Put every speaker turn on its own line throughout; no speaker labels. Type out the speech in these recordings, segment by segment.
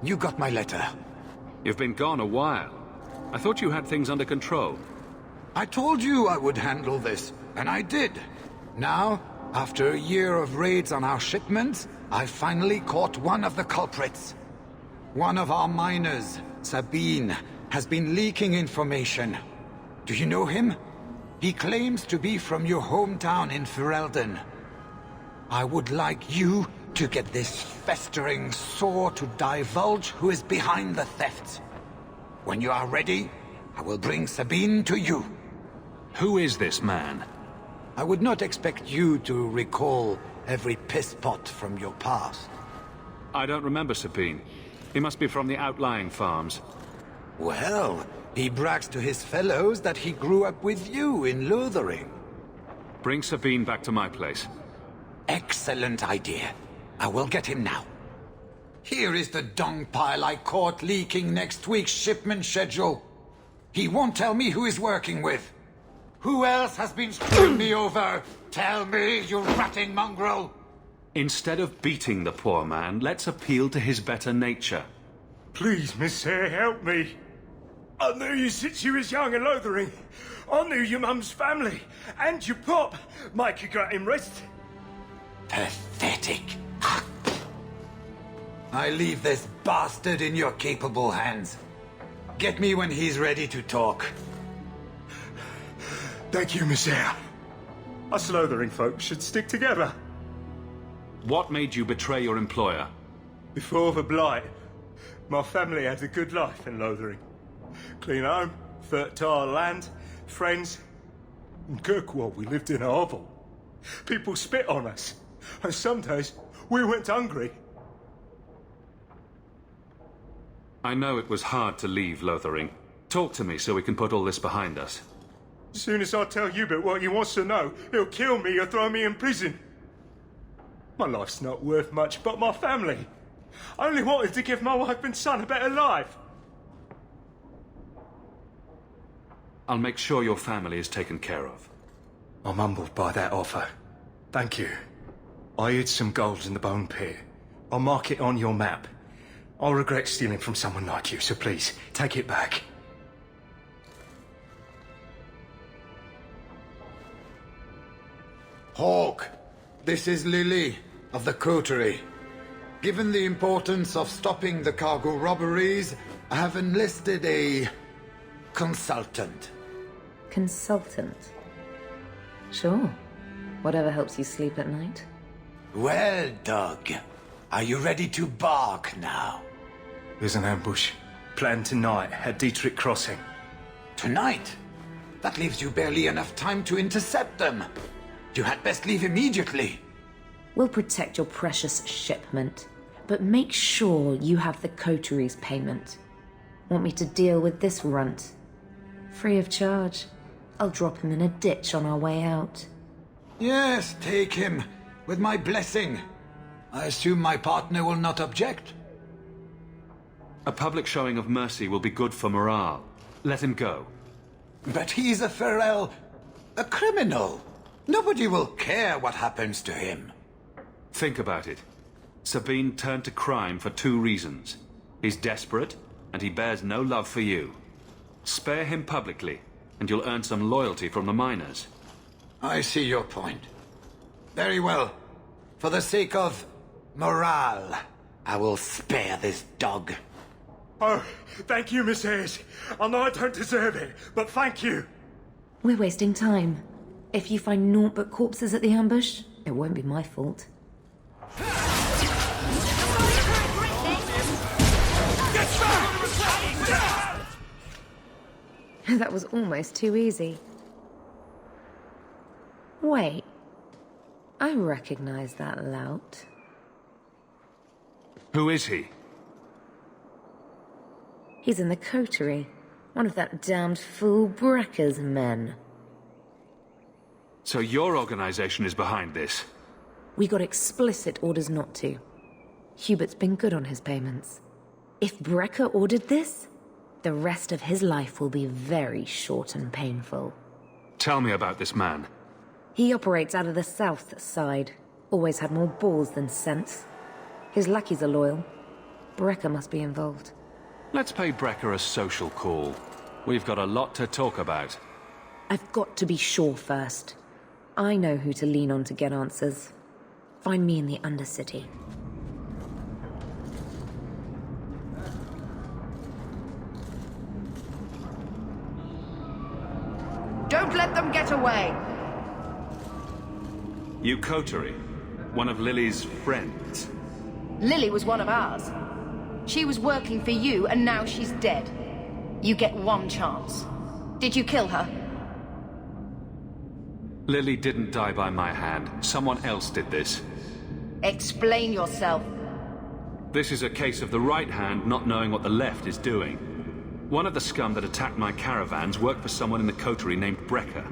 You got my letter.
You've been gone a while. I thought you had things under control.
I told you I would handle this, and I did. Now, after a year of raids on our shipments, I finally caught one of the culprits. One of our miners, Sabine, has been leaking information. Do you know him? He claims to be from your hometown in Ferelden. I would like you to get this festering sore to divulge who is behind the thefts. When you are ready, I will bring Sabine to you.
Who is this man?
I would not expect you to recall every pisspot from your past.
I don't remember Sabine. He must be from the outlying farms.
Well, he brags to his fellows that he grew up with you in Lothering.
Bring Sabine back to my place.
Excellent idea. I will get him now. Here is the dung pile I caught leaking next week's shipment schedule. He won't tell me who he's working with. Who else has been screwing me over? Tell me, you ratting mongrel!
Instead of beating the poor man, let's appeal to his better nature.
Please, Miss Hare, help me. I knew you since you was young and Lothering. I knew your mum's family, and your pop. Mike, you got him rest.
Pathetic. I leave this bastard in your capable hands. Get me when he's ready to talk.
Thank you, Miss Hare. Us Lothering folks should stick together.
What made you betray your employer?
Before the Blight, my family had a good life in Lothering. Clean home, fertile land, friends. In Kirkwall, we lived in a hovel. People spit on us, and some days we went hungry.
I know it was hard to leave Lothering. Talk to me so we can put all this behind us.
As soon as I tell Hubert what he wants to know, he'll kill me or throw me in prison. My life's not worth much, but my family. I only wanted to give my wife and son a better life.
I'll make sure your family is taken care of.
I'm humbled by that offer. Thank you. I hid some gold in the bone pit. I'll mark it on your map. I'll regret stealing from someone like you, so please, take it back.
Hawk, this is Lily of the Coterie. Given the importance of stopping the cargo robberies, I have enlisted a consultant.
Consultant? Sure. Whatever helps you sleep at night.
Well, Doug, are you ready to bark now?
There's an ambush planned tonight at Dietrich Crossing.
Tonight? That leaves you barely enough time to intercept them. You had best leave immediately.
We'll protect your precious shipment, but make sure you have the coterie's payment. Want me to deal with this runt? Free of charge. I'll drop him in a ditch on our way out.
Yes, take him, with my blessing. I assume my partner will not object?
A public showing of mercy will be good for morale. Let him go.
But he's a Ferel, a criminal. Nobody will care what happens to him.
Think about it. Sabine turned to crime for two reasons. He's desperate, and he bears no love for you. Spare him publicly, and you'll earn some loyalty from the miners.
I see your point. Very well. For the sake of morale, I will spare this dog.
Oh, thank you, Miss Hayes. I know I don't deserve it, but thank you.
We're wasting time. If you find naught but corpses at the ambush, it won't be my fault. That was almost too easy. Wait. I recognize that lout.
Who is he?
He's in the coterie. One of that damned fool Brecker's men.
So your organization is behind this?
We got explicit orders not to. Hubert's been good on his payments. If Brecker ordered this, the rest of his life will be very short and painful.
Tell me about this man.
He operates out of the south side. Always had more balls than sense. His lackeys are loyal. Brecker must be involved.
Let's pay Brecker a social call. We've got a lot to talk about.
I've got to be sure first. I know who to lean on to get answers. Find me in the Undercity.
Don't let them get away!
You coterie, one of Lily's friends.
Lily was one of ours. She was working for you, and now she's dead. You get one chance. Did you kill her?
Lily didn't die by my hand. Someone else did this.
Explain yourself.
This is a case of the right hand not knowing what the left is doing. One of the scum that attacked my caravans worked for someone in the coterie named Brecker.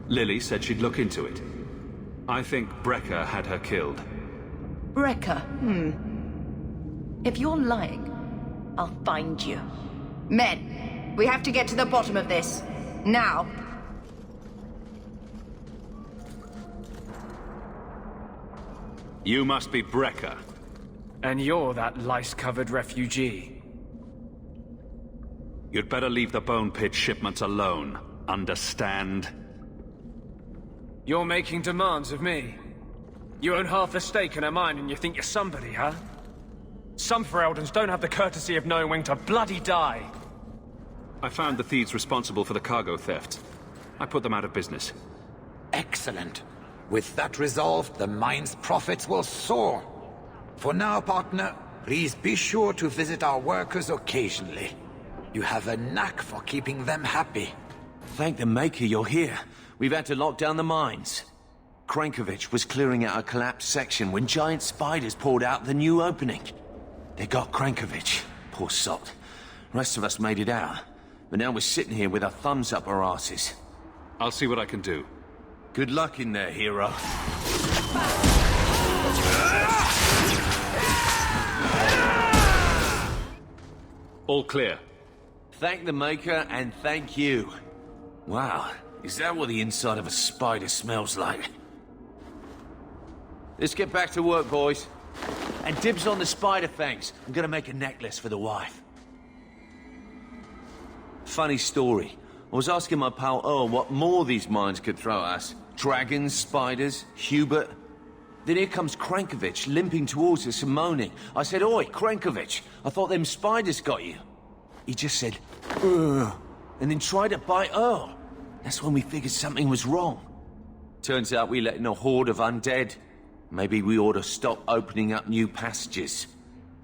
Lily said she'd look into it. I think Brecker had her killed.
Brecker, If you're lying, I'll find you. Men, we have to get to the bottom of this. Now.
You must be Brecker.
And you're that lice-covered refugee.
You'd better leave the Bone Pit shipments alone. Understand?
You're making demands of me. You own half the stake in a mine and you think you're somebody, huh? Some Fereldans don't have the courtesy of knowing when to bloody die.
I found the thieves responsible for the cargo theft. I put them out of business.
Excellent. With that resolved, the mine's profits will soar. For now, partner, please be sure to visit our workers occasionally. You have a knack for keeping them happy.
Thank the Maker you're here. We've had to lock down the mines. Krankovich was clearing out a collapsed section when giant spiders poured out the new opening. They got Krankovich. Poor sot. Rest of us made it out. But now we're sitting here with our thumbs up our asses.
I'll see what I can do.
Good luck in there, hero.
All clear.
Thank the Maker and thank you. Wow, is that what the inside of a spider smells like? Let's get back to work, boys. And dibs on the spider fangs. I'm gonna make a necklace for the wife. Funny story. I was asking my pal Earl what more these mines could throw at us. Dragons, spiders, Hubert. Then here comes Krankovich limping towards us and moaning. I said, "Oi, Krankovich, I thought them spiders got you." He just said, "Ugh," and then tried to bite Earl. That's when we figured something was wrong. Turns out we let in a horde of undead. Maybe we ought to stop opening up new passages.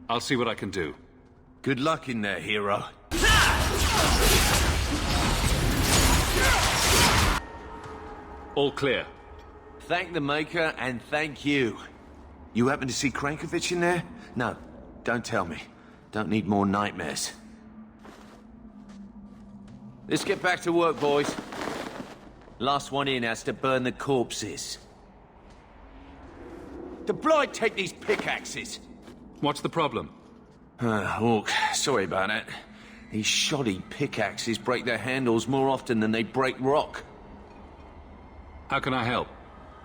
I'll see what I can do.
Good luck in there, hero.
All clear.
Thank the Maker and thank you. You happen to see Krankovich in there? No, don't tell me. Don't need more nightmares. Let's get back to work, boys. Last one in has to burn the corpses. The Blight take these pickaxes!
What's the problem?
Orc, sorry about that. These shoddy pickaxes break their handles more often than they break rock.
How can I help?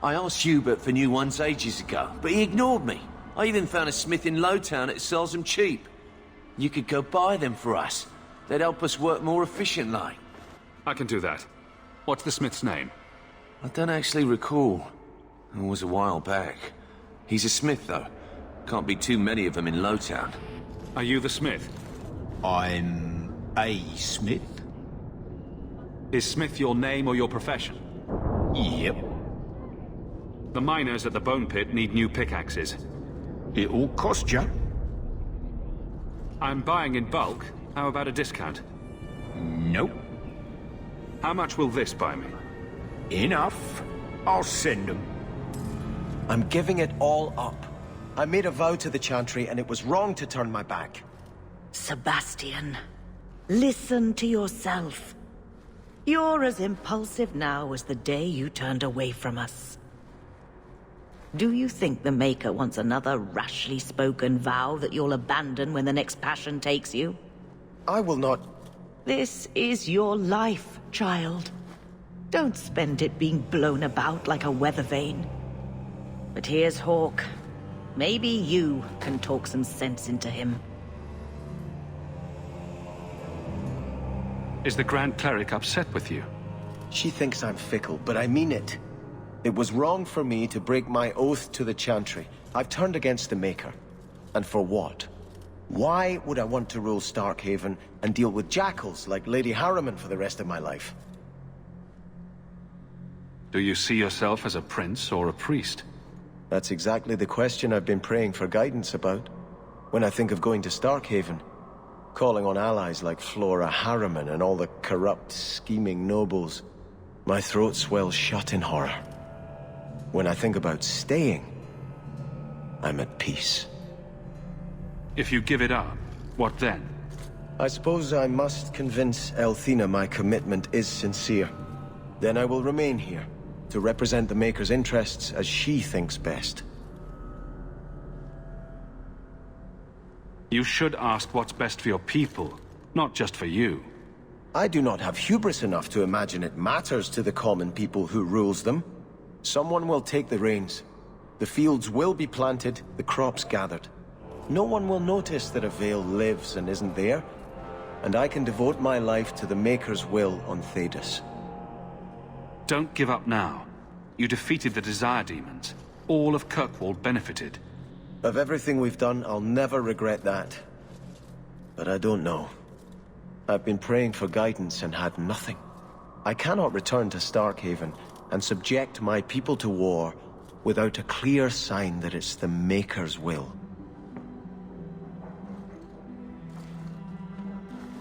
I asked Hubert for new ones ages ago, but he ignored me. I even found a smith in Lowtown that sells them cheap. You could go buy them for us. They'd help us work more efficiently.
I can do that. What's the smith's name?
I don't actually recall. It was a while back. He's a smith, though. Can't be too many of them in Lowtown.
Are you the smith?
I'm a smith?
Is smith your name or your profession?
Yep.
The miners at the Bone Pit need new pickaxes.
It'll cost you.
I'm buying in bulk. How about a discount?
Nope.
How much will this buy me?
Enough. I'll send them.
I'm giving it all up. I made a vow to the Chantry, and it was wrong to turn my back.
Sebastian, listen to yourself. You're as impulsive now as the day you turned away from us. Do you think the Maker wants another rashly spoken vow that you'll abandon when the next passion takes you?
I will not...
This is your life, child. Don't spend it being blown about like a weather vane. But here's Hawk. Maybe you can talk some sense into him.
Is the Grand Cleric upset with you?
She thinks I'm fickle, but I mean it. It was wrong for me to break my oath to the Chantry. I've turned against the Maker. And for what? Why would I want to rule Starkhaven and deal with jackals like Lady Harriman for the rest of my life?
Do you see yourself as a prince or a priest?
That's exactly the question I've been praying for guidance about. When I think of going to Starkhaven, calling on allies like Flora Harriman and all the corrupt, scheming nobles, my throat swells shut in horror. When I think about staying, I'm at peace.
If you give it up, what then?
I suppose I must convince Elthina my commitment is sincere. Then I will remain here, to represent the Maker's interests as she thinks best.
You should ask what's best for your people, not just for you.
I do not have hubris enough to imagine it matters to the common people who rules them. Someone will take the reins. The fields will be planted, the crops gathered. No one will notice that a Vale lives and isn't there, and I can devote my life to the Maker's will on Thedas.
Don't give up now. You defeated the Desire Demons. All of Kirkwall benefited.
Of everything we've done, I'll never regret that. But I don't know. I've been praying for guidance and had nothing. I cannot return to Starkhaven and subject my people to war without a clear sign that it's the Maker's will.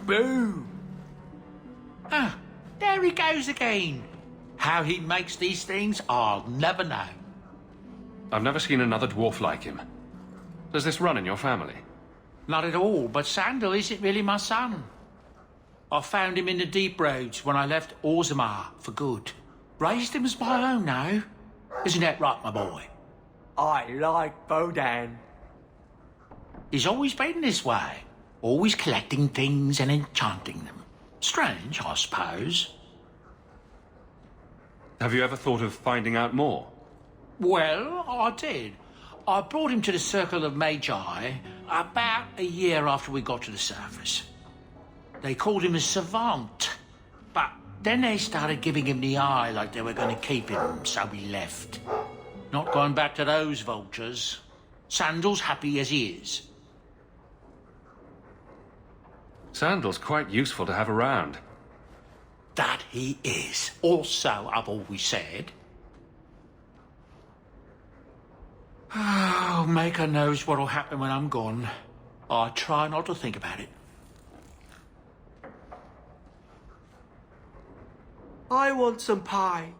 Boom! Ah, there he goes again. How he makes these things, I'll never know.
I've never seen another dwarf like him. Does this run in your family?
Not at all, but Sandal isn't really my son. I found him in the deep roads when I left Orzammar for good. Raised him as my own now. Isn't that right, my boy?
I like Bodahn.
He's always been this way. Always collecting things and enchanting them. Strange, I suppose.
Have you ever thought of finding out more?
Well, I did. I brought him to the Circle of Magi about a year after we got to the surface. They called him a savant, but then they started giving him the eye like they were going to keep him, so we left. Not going back to those vultures. Sandal's happy as he is.
Sandal's quite useful to have around.
That he is. Also, I've always said. Oh, Maker knows what'll happen when I'm gone. I try not to think about it.
I want some pie.